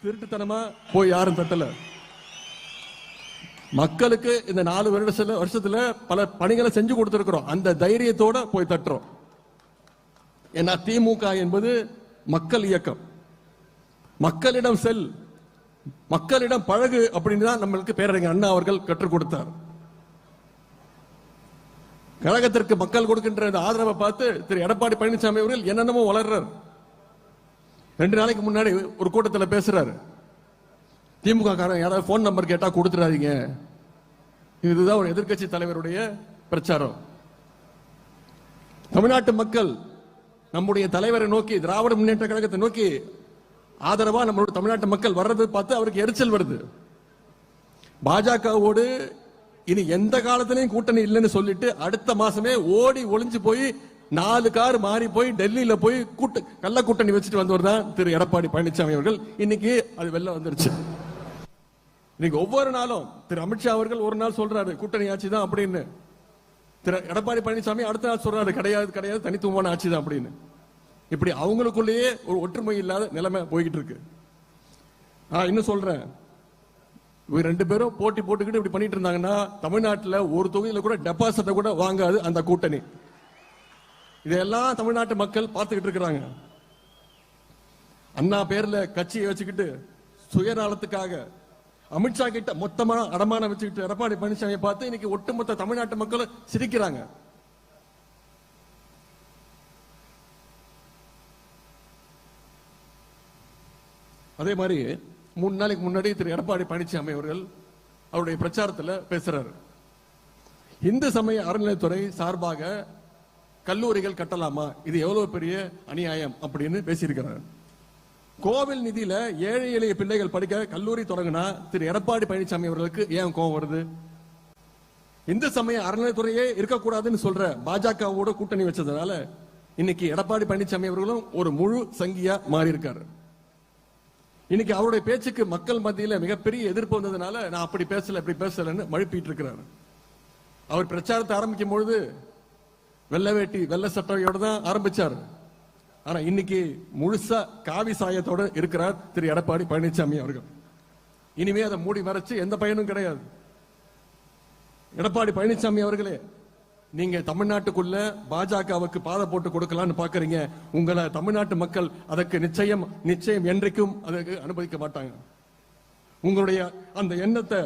திருட்டுத்தனமா போய் யாரும் தட்டல. மக்களுக்கு இந்த 4 வருஷத்துல பல பணிகளை செஞ்சு கொடுத்திருக்கிறோம். அந்த தைரியத்தோட போய் தட்டுறோம். ஏன்னா திமுக என்பது மக்கள் இயக்கம். மக்களிடம் செல், மக்களிடம் பழகு அப்படின்னு தான் நம்மளுக்கு பேரறிஞர் அண்ணா அவர்கள் கற்றுக் கொடுத்தார். கழகத்திற்கு மக்கள் கொடுக்கின்ற ஆதரவை பார்த்து திரு எடப்பாடி பழனிசாமி அவர்கள் என்னென்னமோ வளர்றார். 2 நாளைக்கு முன்னாடி ஒரு கூட்டத்தில் பேசுறாரு, திமுக காரன் யாராவது போன் நம்பர் கேட்டா கொடுத்துடாதீங்க. இதுதான் ஒரு எதிர்கட்சி தலைவருடைய பிரச்சாரம். தமிழ்நாட்டு மக்கள் நம்முடைய தலைவரை நோக்கி, திராவிட முன்னேற்ற கழகத்தை நோக்கி ஆதரவா நம்மளோட தமிழ்நாட்டு மக்கள் வர்றது பார்த்து அவருக்கு எரிச்சல் வருது. பாஜகவோடு இனி எந்த காலத்திலையும் கூட்டணி இல்லைன்னு சொல்லிட்டு அடுத்த மாசமே ஓடி ஒளிஞ்சு போய் 4 கார் மாறி போய் டெல்லியில போய் கள்ள கூட்டணி வச்சுட்டு வந்தவர் தான் திரு எடப்பாடி பழனிசாமி அவர்கள். இன்னைக்கு அது வெளில வந்துருச்சு. இன்னைக்கு ஒவ்வொரு நாளும் திரு அமித்ஷா அவர்கள் ஒரு நாள் சொல்றாரு கூட்டணி ஆட்சி தான் அப்படின்னு. திரு எடப்பாடி பழனிசாமி அடுத்த நாள் சொல்றாரு கிடையாது கிடையாது தனித்துவமான ஆட்சி தான் அப்படின்னு. இப்படி அவங்களுக்குள்ளேயே ஒரு ஒற்றுமை இல்லாத நிலைமை போய்கிட்டு இருக்கு. இன்னும் சொல்றேன், இவங்க 2 பேரும் போட்டி போட்டுக்கிட்டு இப்படி பண்ணிட்டு இருந்தாங்கன்னா தமிழ்நாட்டில் ஒரு தொகுதியில கூட டெபாசிட்ட கூட வாங்காது அந்த கூட்டணி. இதெல்லாம் தமிழ்நாட்டு மக்கள் பார்த்துக்கிட்டு இருக்கிறாங்க. அண்ணா பேர்ல கட்சியை வச்சுக்கிட்டு சுயநலத்துக்காக அமித்ஷா கிட்ட மொத்தமா அடமானம் வச்சுக்கிட்டு எடப்பாடி பழனிசாமியை பார்த்து இன்னைக்கு ஒட்டுமொத்த தமிழ்நாட்டு மக்கள் சிரிக்கிறாங்க. அதே மாதிரி 3 நாளைக்கு முன்னாடி திரு எடப்பாடி பழனிசாமி அவர்கள் அவருடைய பிரச்சாரத்தில் பேசுறாரு, இந்து சமய அறநிலையத்துறை சார்பாக கல்லூரிகள் கட்டலாமா, இது எவ்வளவு பெரிய அநியாயம் அப்படின்னு பேசியிருக்கிறார். கோவில் நிதியில ஏழை எளிய பிள்ளைகள் படிக்க கல்லூரி தொடங்கினா திரு எடப்பாடி பழனிசாமி அவர்களுக்கு ஏன் கோபம் வருது? இந்து சமய அறநிலையத்துறையே இருக்கக்கூடாதுன்னு சொல்ற பாஜகவோட கூட்டணி வச்சதுனால இன்னைக்கு எடப்பாடி பழனிசாமி அவர்களும் ஒரு முழு சங்கியா மாறி இருக்காரு. இன்னைக்கு அவருடைய பேச்சுக்கு மக்கள் மத்தியில மிகப்பெரிய எதிர்ப்பு வந்ததுனால நான் அப்படி பேசல இப்படி பேசலன்னு மழுப்பிட்டு இருக்கிறார். அவர் பிரச்சாரத்தை ஆரம்பிக்கும் பொழுது வெள்ளை வேட்டி வெள்ளை சட்டையோட தான் ஆரம்பிச்சார். ஆனா இன்னைக்கு முழுசா காவி சாயத்தோட இருக்கிறார் திரு எடப்பாடி பழனிசாமி அவர்கள். இனிமே அதை மூடி மறைச்சு எந்த பயனும் கிடையாது. எடப்பாடி பழனிசாமி அவர்களே, நீங்க தமிழ்நாட்டுக்குள்ள பாஜகவுக்கு பாதை போட்டு கொடுக்கலாம்னு பாக்குறீங்க. உங்களை தமிழ்நாட்டு மக்கள் அதற்கு நிச்சயம் என்றைக்கும் அதற்கு அனுமதிக்க மாட்டாங்க. உங்களுடைய அந்த எண்ணத்தை